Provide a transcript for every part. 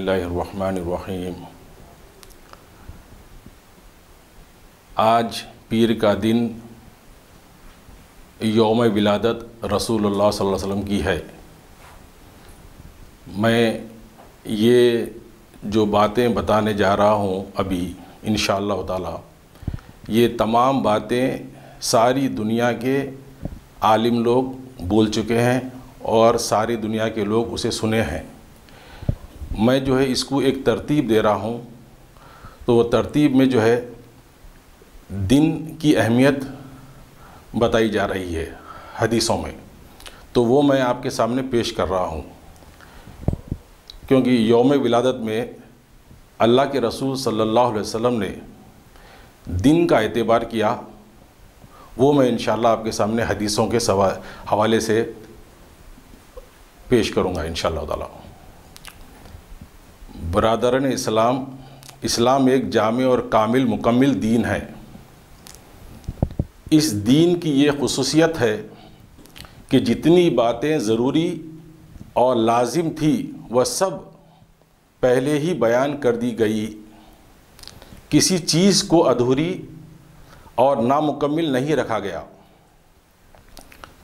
اللہ الرحمن الرحیم۔ آج پیر کا دن یوم ولادت رسول اللہ صلی اللہ علیہ وسلم کی ہے۔ میں یہ جو باتیں بتانے جا رہا ہوں ابھی انشاءاللہ تعالی، یہ تمام باتیں ساری دنیا کے عالم لوگ بول چکے ہیں اور ساری دنیا کے لوگ اسے سنے ہیں۔ میں جو ہے اس کو ایک ترتیب دے رہا ہوں، تو وہ ترتیب میں جو ہے دن کی اہمیت بتائی جا رہی ہے حدیثوں میں، تو وہ میں آپ کے سامنے پیش کر رہا ہوں، کیونکہ یوم ولادت میں اللہ کے رسول صلی اللہ علیہ وسلم نے دن کا اعتبار کیا، وہ میں انشاءاللہ آپ کے سامنے حدیثوں کے حوالے سے پیش کروں گا انشاءاللہ تعالی۔ برادران اسلام ایک جامع اور کامل مکمل دین ہے۔ اس دین کی یہ خصوصیت ہے کہ جتنی باتیں ضروری اور لازم تھی وہ سب پہلے ہی بیان کر دی گئی، کسی چیز کو ادھوری اور نامکمل نہیں رکھا گیا،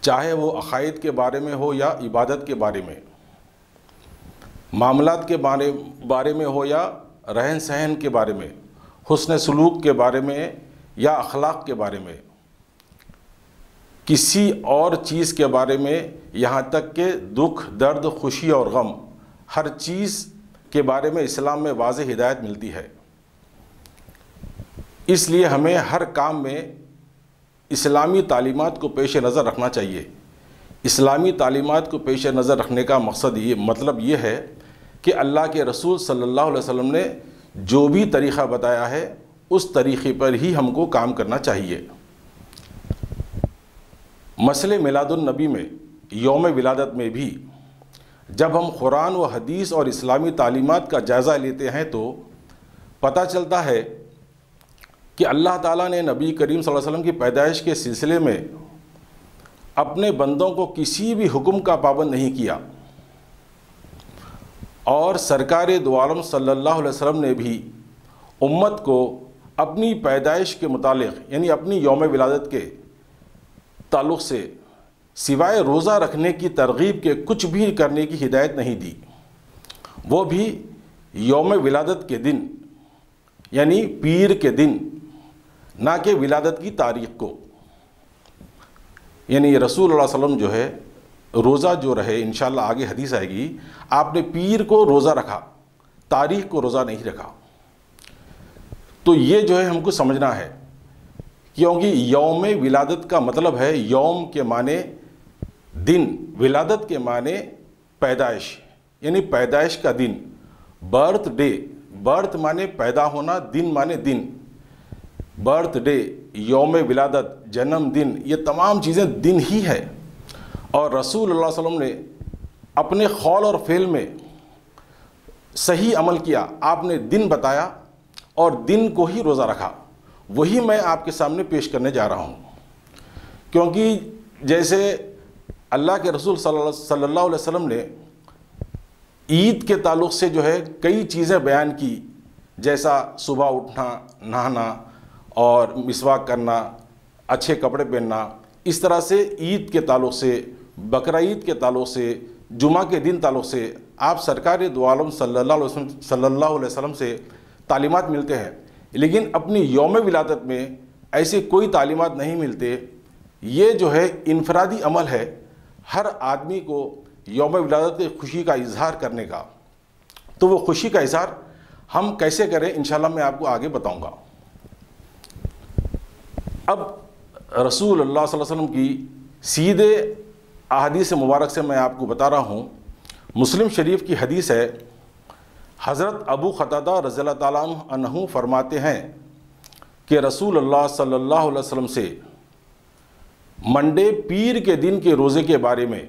چاہے وہ عقائد کے بارے میں ہو یا عبادت کے بارے میں، معاملات کے بارے میں ہو یا رہن سہن کے بارے میں، حسن سلوک کے بارے میں یا اخلاق کے بارے میں، کسی اور چیز کے بارے میں، یہاں تک کہ دکھ، درد، خوشی اور غم، ہر چیز کے بارے میں اسلام میں واضح ہدایت ملتی ہے۔ اس لیے ہمیں ہر کام میں اسلامی تعلیمات کو پیش نظر رکھنا چاہیے۔ اسلامی تعلیمات کو پیش نظر رکھنے کا مطلب یہ ہے کہ اللہ کے رسول صلی اللہ علیہ وسلم نے جو بھی طریقہ بتایا ہے اس طریقے پر ہی ہم کو کام کرنا چاہیے۔ مسئلہ میلاد النبی میں، یوم ولادت میں بھی جب ہم قرآن و حدیث اور اسلامی تعلیمات کا جائزہ لیتے ہیں تو پتہ چلتا ہے کہ اللہ تعالیٰ نے نبی کریم صلی اللہ علیہ وسلم کی پیدائش کے سلسلے میں اپنے بندوں کو کسی بھی حکم کا پابند نہیں کیا، اور سرکار دو عالم صلی اللہ علیہ وسلم نے بھی امت کو اپنی پیدائش کے متعلق، یعنی اپنی یوم ولادت کے تعلق سے سوائے روزہ رکھنے کی ترغیب کے کچھ بھی کرنے کی ہدایت نہیں دی، وہ بھی یوم ولادت کے دن، یعنی پیر کے دن، نہ کہ ولادت کی تاریخ کو۔ یعنی رسول اللہ صلی اللہ علیہ وسلم جو ہے روزہ جو رہے، انشاءاللہ آگے حدیث آئے گی، آپ نے پیر کو روزہ رکھا، تاریخ کو روزہ نہیں رکھا۔ تو یہ جو ہے ہم کو سمجھنا ہے، کیونکہ یوم ولادت کا مطلب ہے، یوم کے معنی دن، ولادت کے معنی پیدائش، یعنی پیدائش کا دن، برتھ ڈے، برتھ معنی پیدا ہونا، دن معنی دن، برتھ ڈے، یوم ولادت، جنم دن، یہ تمام چیزیں دن ہی ہے۔ اور رسول اللہ صلی اللہ علیہ وسلم نے اپنے قول اور فعل میں صحیح عمل کیا، آپ نے دن بتایا اور دن کو ہی روزہ رکھا، وہی میں آپ کے سامنے پیش کرنے جا رہا ہوں۔ کیونکہ جیسے اللہ کے رسول صلی اللہ علیہ وسلم نے عید کے تعلق سے جو ہے کئی چیزیں بیان کی، جیسا صبح اٹھنا، نہانا اور مسواک کرنا، اچھے کپڑے پہننا، اس طرح سے عید کے تعلق سے، بقرہ عید کے تعلق سے، جمعہ کے دن تعلق سے آپ سرکار دو عالم صلی اللہ علیہ وسلم سے تعلیمات ملتے ہیں، لیکن اپنی یوم ولادت میں ایسے کوئی تعلیمات نہیں ملتے۔ یہ جو ہے انفرادی عمل ہے ہر آدمی کو یوم ولادت کی خوشی کا اظہار کرنے کا۔ تو وہ خوشی کا اظہار ہم کیسے کریں انشاءاللہ میں آپ کو آگے بتاؤں گا۔ اب رسول اللہ صلی اللہ علیہ وسلم کی سیدھے احادیث مبارک سے میں آپ کو بتا رہا ہوں۔ مسلم شریف کی حدیث ہے، حضرت ابو قتادہ رضی اللہ تعالیٰ عنہ فرماتے ہیں کہ رسول اللہ صلی اللہ علیہ وسلم سے منڈے پیر کے دن کے روزے کے بارے میں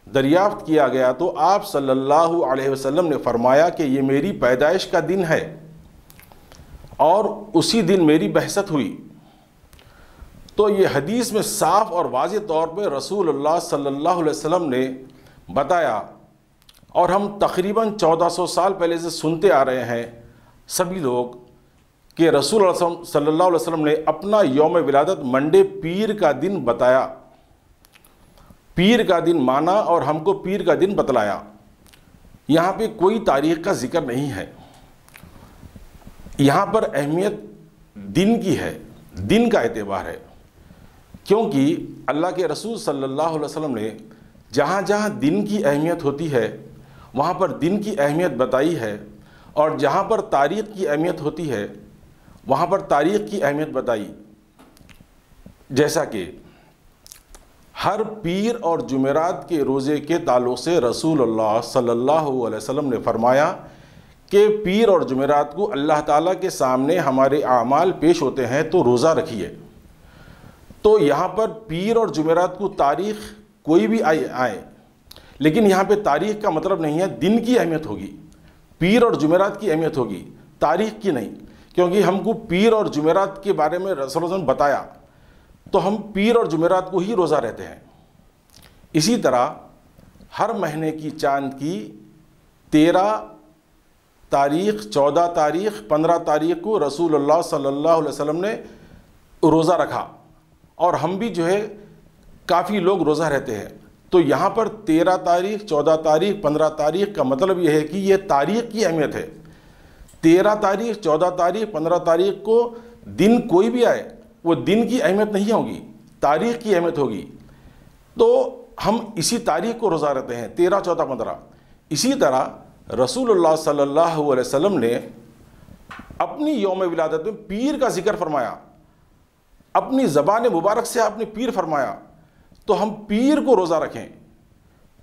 دریافت کیا گیا تو آپ صلی اللہ علیہ وسلم نے فرمایا کہ یہ میری پیدائش کا دن ہے اور اسی دن میری بعثت ہوئی۔ تو یہ حدیث میں صاف اور واضح طور پہ رسول اللہ صلی اللہ علیہ وسلم نے بتایا اور ہم تقریباً 1400 سال پہلے سے سنتے آ رہے ہیں سبھی لوگ کہ رسول اللہ صلی اللہ علیہ وسلم نے اپنا یوم ولادت منڈے پیر کا دن بتایا، پیر کا دن مانا اور ہم کو پیر کا دن بتلایا۔ یہاں پہ کوئی تاریخ کا ذکر نہیں ہے، یہاں پر اہمیت دن کی ہے، دن کا اعتبار ہے، کیونکہ اللہ کے رسول صلی اللہ علیہ وسلم نے جہاں جہاں دن کی اہمیت ہوتی ہے وہاں پر دن کی اہمیت بتائی ہے، اور جہاں پر تاریخ کی اہمیت ہوتی ہے وہاں پر تاریخ کی اہمیت بتائی۔ جیسا کہ ہر پیر اور جمعرات کے روزے کے تعلق سے رسول اللہ صلی اللہ علیہ وسلم نے فرمایا کہ پیر اور جمعرات کو اللہ تعالیٰ کے سامنے ہمارے اعمال پیش ہوتے ہیں تو روزہ رکھیے۔ تو یہاں پر پیر اور جمعرات کو تاریخ کوئی بھی آئے، لیکن یہاں پہ تاریخ کا مطلب نہیں ہے، دن کی اہمیت ہوگی، پیر اور جمعرات کی اہمیت ہوگی، تاریخ کی نہیں، کیونکہ ہم کو پیر اور جمعرات کے بارے میں رسول اللہ صلی اللہ علیہ وسلم بتایا تو ہم پیر اور جمعرات کو ہی روزہ رہتے ہیں۔ اسی طرح ہر مہینے کی چاند کی 13 تاریخ، 14 تاریخ، 15 تاریخ کو رسول اللہ صلی اللہ علیہ وسلم نے روزہ رکھا، اور ہم بھی جو ہے کافی لوگ روزہ رہتے ہیں۔ تو یہاں پر 13 تاریخ، 14 تاریخ، 15 تاریخ کا مطلب یہ ہے کہ یہ تاریخ کی اہمیت ہے۔ 13 تاریخ، 14 تاریخ، 15 تاریخ کو دن کوئی بھی آئے وہ دن کی اہمیت نہیں ہوگی، تاریخ کی اہمیت ہوگی، تو ہم اسی تاریخ کو روزہ رہتے ہیں، 13، 14، 15۔ اسی طرح رسول اللہ صلی اللہ علیہ وسلم نے اپنی یوم ولادت میں پیر کا ذکر فرمایا، اپنی زبان مبارک سے آپ نے پیر فرمایا، تو ہم پیر کو روزہ رکھیں۔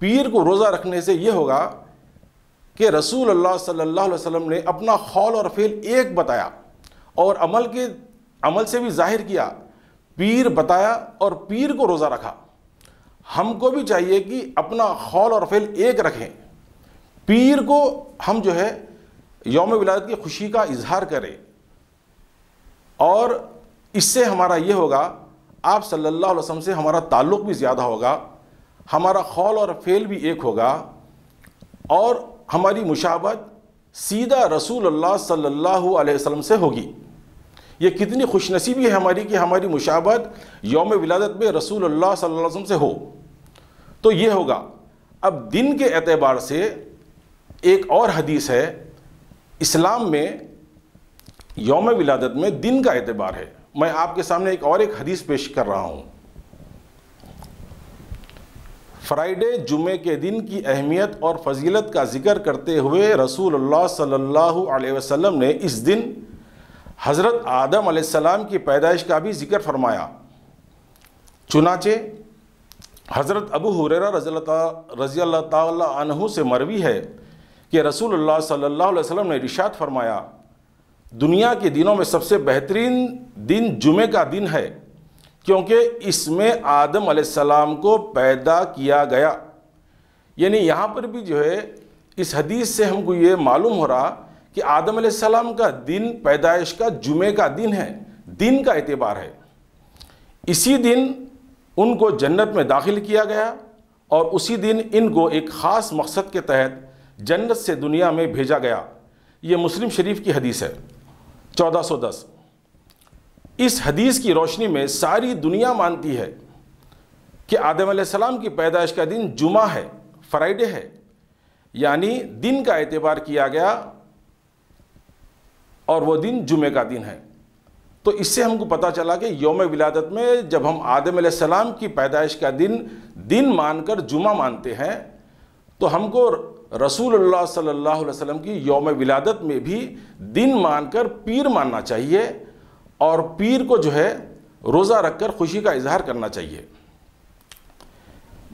پیر کو روزہ رکھنے سے یہ ہوگا کہ رسول اللہ صلی اللہ علیہ وسلم نے اپنا قول اور فعل ایک بتایا، اور عمل سے بھی ظاہر کیا، پیر بتایا اور پیر کو روزہ رکھا۔ ہم کو بھی چاہیے کہ اپنا قول اور فعل ایک رکھیں، پیر کو ہم جو ہے یوم ولادت کی خوشی کا اظہار کریں، اور اس سے ہمارا یہ ہوگا آپ صلی اللہ علیہ وسلم سے ہمارا تعلق بھی زیادہ ہوگا، ہمارا قول اور فعل بھی ایک ہوگا، اور ہماری مشابہت سیدھا رسول اللہ صلی اللہ علیہ وسلم سے ہوگی۔ یہ کتنی خوش نصیبی ہے ہماری کہ ہماری مشابہت یوم ولادت میں رسول اللہ صلی اللہ علیہ وسلم سے ہو۔ تو یہ ہوگا۔ اب دن کے اعتبار سے ایک اور حدیث ہے، اسلام میں یوم ولادت میں دن کا اعتبار ہے۔ میں آپ کے سامنے ایک حدیث پیش کر رہا ہوں۔ فرائیڈے جمعے کے دن کی اہمیت اور فضیلت کا ذکر کرتے ہوئے رسول اللہ صلی اللہ علیہ وسلم نے اس دن حضرت آدم علیہ السلام کی پیدائش کا بھی ذکر فرمایا۔ چنانچہ حضرت ابو ہریرہ رضی اللہ تعالی عنہ سے مروی ہے کہ رسول اللہ صلی اللہ علیہ وسلم نے ارشاد فرمایا، دنیا کے دنوں میں سب سے بہترین دن جمعے کا دن ہے، کیونکہ اس میں آدم علیہ السلام کو پیدا کیا گیا۔ یعنی یہاں پر بھی جو ہے اس حدیث سے ہم کو یہ معلوم ہو رہا کہ آدم علیہ السلام کا دن پیدائش کا جمعے کا دن ہے، دن کا اعتبار ہے۔ اسی دن ان کو جنت میں داخل کیا گیا، اور اسی دن ان کو ایک خاص مقصد کے تحت جنت سے دنیا میں بھیجا گیا۔ یہ مسلم شریف کی حدیث ہے 1410۔ اس حدیث کی روشنی میں ساری دنیا مانتی ہے کہ آدم علیہ السلام کی پیدائش کا دن جمعہ ہے، فرائیڈے ہے، یعنی دن کا اعتبار کیا گیا اور وہ دن جمعے کا دن ہے۔ تو اس سے ہم کو پتہ چلا کہ یوم ولادت میں جب ہم آدم علیہ السلام کی پیدائش کا دن مان کر جمعہ مانتے ہیں، تو ہم کو رسول اللہ صلی اللہ علیہ وسلم کی یوم ولادت میں بھی دن مان کر پیر ماننا چاہیے، اور پیر کو جو ہے روزہ رکھ کر خوشی کا اظہار کرنا چاہیے۔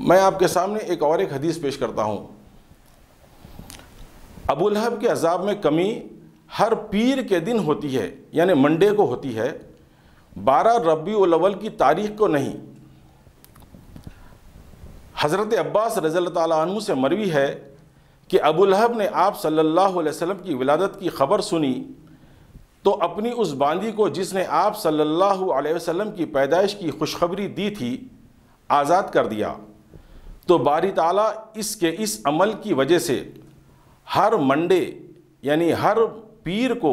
میں آپ کے سامنے ایک حدیث پیش کرتا ہوں۔ ابو لہب کے عذاب میں کمی ہر پیر کے دن ہوتی ہے، یعنی منڈے کو ہوتی ہے، 12 ربیع الاول کی تاریخ کو نہیں۔ حضرت عباس رضی اللہ تعالیٰ عنہ سے مروی ہے کہ ابو لہب نے آپ صلی اللہ علیہ وسلم کی ولادت کی خبر سنی تو اپنی اس باندی کو جس نے آپ صلی اللہ علیہ وسلم کی پیدائش کی خوشخبری دی تھی آزاد کر دیا۔ تو باری تعالیٰ اس عمل کی وجہ سے ہر منڈے یعنی ہر پیر کو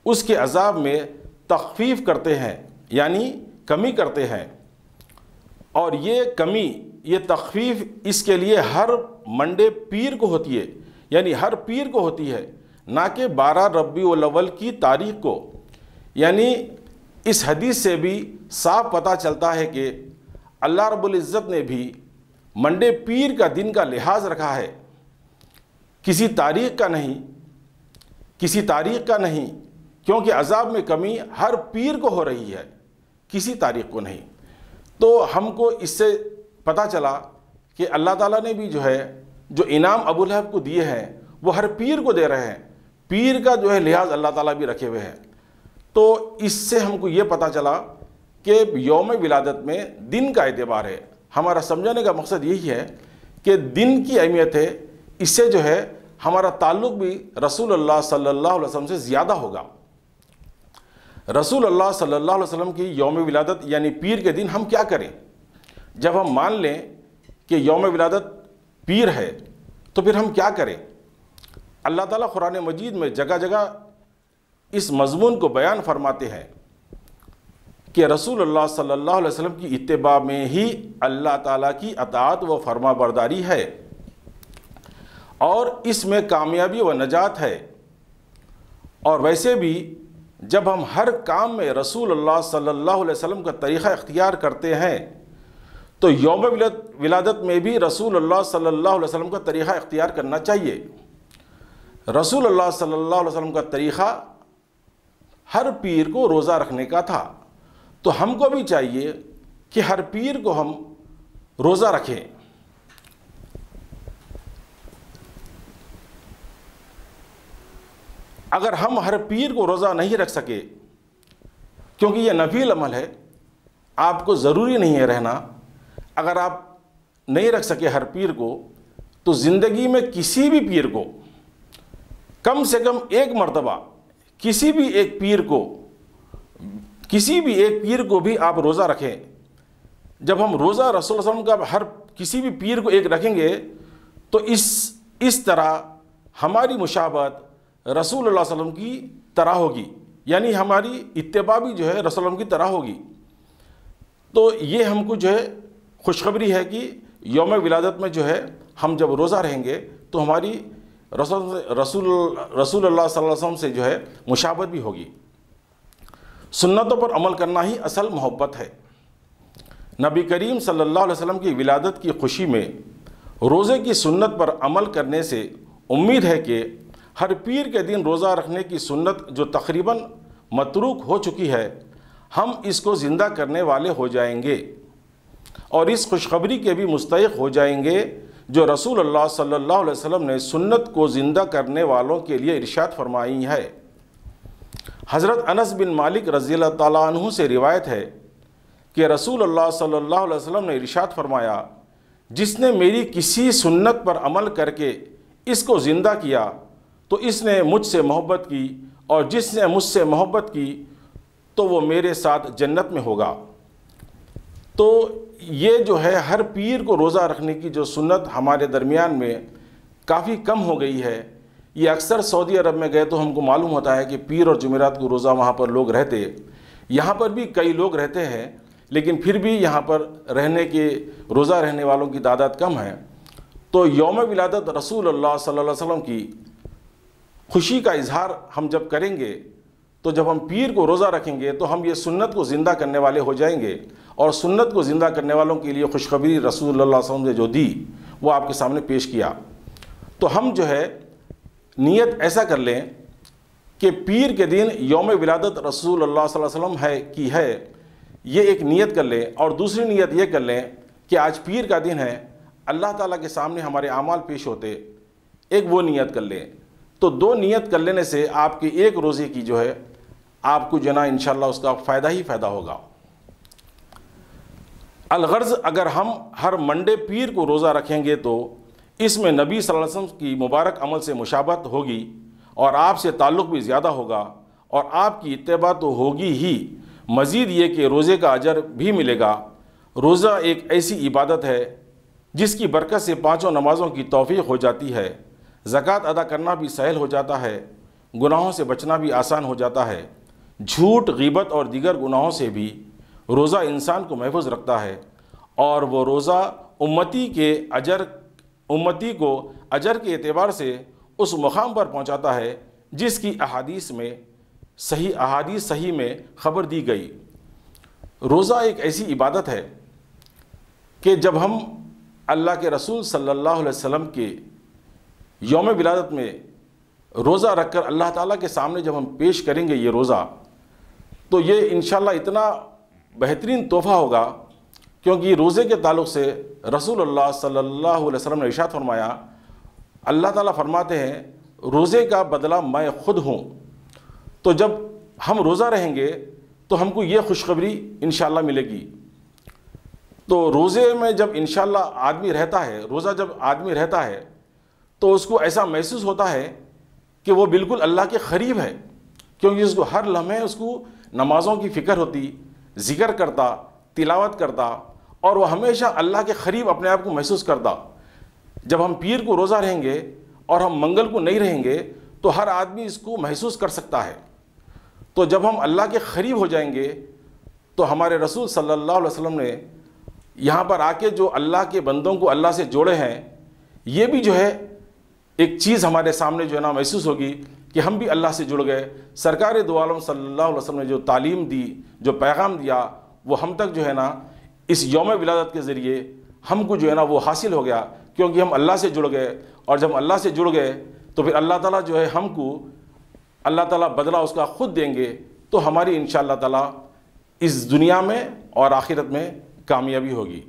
اس کے عذاب میں تخفیف کرتے ہیں، یعنی کمی کرتے ہیں۔ اور یہ کمی، یہ تخفیف اس کے لیے ہر منڈے پیر کو ہوتی ہے، یعنی ہر پیر کو ہوتی ہے، نہ کہ 12 ربیع الاول کی تاریخ کو۔ یعنی اس حدیث سے بھی صاف پتہ چلتا ہے کہ اللہ رب العزت نے بھی منڈے پیر کا دن کا لحاظ رکھا ہے، کسی تاریخ کا نہیں، کسی تاریخ کا نہیں، کیونکہ عذاب میں کمی ہر پیر کو ہو رہی ہے، کسی تاریخ کو نہیں۔ تو ہم کو اس سے پتہ چلا کہ اللہ تعالیٰ نے بھی جو انعام ابو لہب کو دیے ہیں وہ ہر پیر کو دے رہے ہیں، پیر کا لحاظ اللہ تعالیٰ بھی رکھے ہوئے ہیں۔ تو اس سے ہم کو یہ پتہ چلا کہ یوم ولادت میں دن کا اعتبار ہے۔ ہمارا سمجھانے کا مقصد یہی ہے کہ دن کی اہمیت ہے، اس سے ہمارا تعلق بھی رسول اللہ صلی اللہ علیہ وسلم سے زیادہ ہوگا۔ رسول اللہ صلی اللہ علیہ وسلم کی یوم ولادت یعنی پیر کے دن ہم کیا کریں؟ جب ہم مان لیں کہ یوم ولادت پیر ہے تو پھر ہم کیا کریں؟ اللہ تعالیٰ قرآن مجید میں جگہ جگہ اس مضمون کو بیان فرماتے ہیں کہ رسول اللہ صلی اللہ علیہ وسلم کی اتباع میں ہی اللہ تعالیٰ کی اطاعت و فرما برداری ہے، اور اس میں کامیابی و نجات ہے۔ اور ویسے بھی جب ہم ہر کام میں رسول اللہ صلی اللہ علیہ وسلم کا طریقہ اختیار کرتے ہیں تو یوم ولادت میں بھی رسول اللہ صلی اللہ علیہ وسلم کا طریقہ اختیار کرنا چاہیے۔ رسول اللہ صلی اللہ علیہ وسلم کا طریقہ ہر پیر کو روزہ رکھنے کا تھا، تو ہم کو بھی چاہیے کہ ہر پیر کو ہم روزہ رکھیں۔ اگر ہم ہر پیر کو روزہ نہیں رکھ سکے، کیونکہ یہ نفل عمل ہے، آپ کو ضروری نہیں ہے رہنا، اگر آپ نہیں رکھ سکے ہر پیر کو تو زندگی میں کسی بھی پیر کو کم سے کم ایک مرتبہ کسی بھی ایک پیر کو بھی آپ روزہ رکھیں۔ جب ہم روزہ رسول اللہ علیہ وسلم کا ہر کسی بھی پیر کو ایک رکھیں گے تو اس طرح ہماری مشابہت رسول اللہ صلی اللہ علیہ وسلم کی طرح ہوگی، یعنی ہماری اتباع بھی رسول اللہ علیہ وسلم کی طرح ہوگی۔ تو یہ ہم کو خوشخبری ہے کہ یوم ولادت میں ہم جب روزہ رہیں گے تو ہماری رسول اللہ صلی اللہ علیہ وسلم سے مشابہت بھی ہوگی۔ سنتوں پر عمل کرنا ہی اصل محبت ہے۔ نبی کریم صلی اللہ علیہ وسلم کی ولادت کی خوشی میں روزے کی سنت پر عمل کرنے سے امید ہے کہ ہر پیر کے دن روزہ رکھنے کی سنت جو تقریباً متروک ہو چکی ہے، ہم اس کو زندہ کرنے والے ہو جائیں گے اور اس خوشخبری کے بھی مستحق ہو جائیں گے جو رسول اللہ صلی اللہ علیہ وسلم نے سنت کو زندہ کرنے والوں کے لیے ارشاد فرمائی ہے۔ حضرت انس بن مالک رضی اللہ تعالیٰ عنہ سے روایت ہے کہ رسول اللہ صلی اللہ علیہ وسلم نے ارشاد فرمایا، جس نے میری کسی سنت پر عمل کر کے اس کو زندہ کیا تو اس نے مجھ سے محبت کی، اور جس نے مجھ سے محبت کی تو وہ میرے ساتھ جنت میں ہوگا۔ تو یہ ہر پیر کو روزہ رکھنے کی جو سنت ہمارے درمیان میں کافی کم ہو گئی ہے۔ یہ اکثر سعودی عرب میں گئے تو ہم کو معلوم ہوتا ہے کہ پیر اور جمعرات کو روزہ وہاں پر لوگ رہتے، یہاں پر بھی کئی لوگ رہتے ہیں، لیکن پھر بھی یہاں پر روزہ رہنے والوں کی تعداد کم ہے۔ تو یوم ولادت رسول اللہ صلی اللہ علیہ وسلم کی خوشی کا اظہار ہم جب کریں گے تو جب ہم پیر کو روزہ رکھیں گے تو ہم یہ سنت کو زندہ کرنے والے ہو جائیں گے، اور سنت کو زندہ کرنے والوں کے لیے خوشخبری رسول اللہ صلی اللہ علیہ وسلم نے جو دی وہ آپ کے سامنے پیش کیا۔ تو ہم نیت ایسا کر لیں کہ پیر کے دن یوم ولادت رسول اللہ صلی اللہ علیہ وسلم ہے، یہ ایک نیت کر لیں، اور دوسری نیت یہ کر لیں کہ آج پیر کا دن ہے، اللہ تعالیٰ کے سامنے ہمارے اعمال پیش ہوتے، ایک وہ نیت کر لیں۔ تو دو نیت کر لینے سے آپ کی ایک روزے کی آپ کو انشاءاللہ اس کا فائدہ ہی فائدہ ہوگا۔ الغرض اگر ہم ہر منڈے پیر کو روزہ رکھیں گے تو اس میں نبی صلی اللہ علیہ وسلم کی مبارک عمل سے مشابہت ہوگی، اور آپ سے تعلق بھی زیادہ ہوگا، اور آپ کی اتباع تو ہوگی ہی، مزید یہ کہ روزے کا اجر بھی ملے گا۔ روزہ ایک ایسی عبادت ہے جس کی برکت سے 5 نمازوں کی توفیق ہو جاتی ہے، زکوٰۃ ادا کرنا بھی سہل ہو جاتا ہے، گناہوں سے بچنا بھی آسان ہو جاتا ہے، جھوٹ، غیبت اور دیگر گناہوں سے بھی روزہ انسان کو محفوظ رکھتا ہے، اور وہ روزہ امتی کو اجر کے اعتبار سے اس مقام پر پہنچاتا ہے جس کی احادیث صحیح میں خبر دی گئی۔ روزہ ایک ایسی عبادت ہے کہ جب ہم اللہ کے رسول صلی اللہ علیہ وسلم کے یوم ولادت میں روزہ رکھ کر اللہ تعالیٰ کے سامنے جب ہم پیش کریں گے یہ روزہ، تو یہ انشاءاللہ اتنا بہترین تحفہ ہوگا، کیونکہ روزے کے تعلق سے رسول اللہ صلی اللہ علیہ وسلم نے ارشاد فرمایا، اللہ تعالیٰ فرماتے ہیں روزے کا بدلہ میں خود ہوں۔ تو جب ہم روزہ رہیں گے تو ہم کو یہ خوشخبری انشاءاللہ ملے گی۔ تو روزے میں جب انشاءاللہ آدمی رہتا ہے، روزہ جب آدمی رہتا ہے تو اس کو ایسا محسوس ہوتا ہے کہ وہ بالکل اللہ کے قریب ہے، کیونکہ اس کو ہر لمحے اس کو نمازوں کی فکر ہوتی، ذکر کرتا، تلاوت کرتا، اور وہ ہمیشہ اللہ کے قریب اپنے آپ کو محسوس کرتا۔ جب ہم پیر کو روزہ رہیں گے اور ہم منگل کو نہیں رہیں گے تو ہر آدمی اس کو محسوس کر سکتا ہے۔ تو جب ہم اللہ کے قریب ہو جائیں گے تو ہمارے رسول صلی اللہ علیہ وسلم نے یہاں پر آ کے جو اللہ کے بندوں کو اللہ سے جوڑے ہیں، یہ بھی جو ہے ایک چیز ہمارے سامنے جو ہے نا محسوس ہوگی کہ ہم بھی اللہ سے جڑ گئے۔ سرکار دو عالم صلی اللہ علیہ وسلم نے جو تعلیم دی، جو پیغام دیا، وہ ہم تک جو ہے نا اس یوم ولادت کے ذریعے ہم کو جو ہے نا وہ حاصل ہو گیا، کیونکہ ہم اللہ سے جڑ گئے، اور جب اللہ سے جڑ گئے تو پھر اللہ تعالیٰ جو ہے ہم کو اللہ تعالیٰ بدلہ اس کا خود دیں گے، تو ہماری انشاءاللہ تعالیٰ اس دنیا میں اور آخرت میں کامیابی ہوگی۔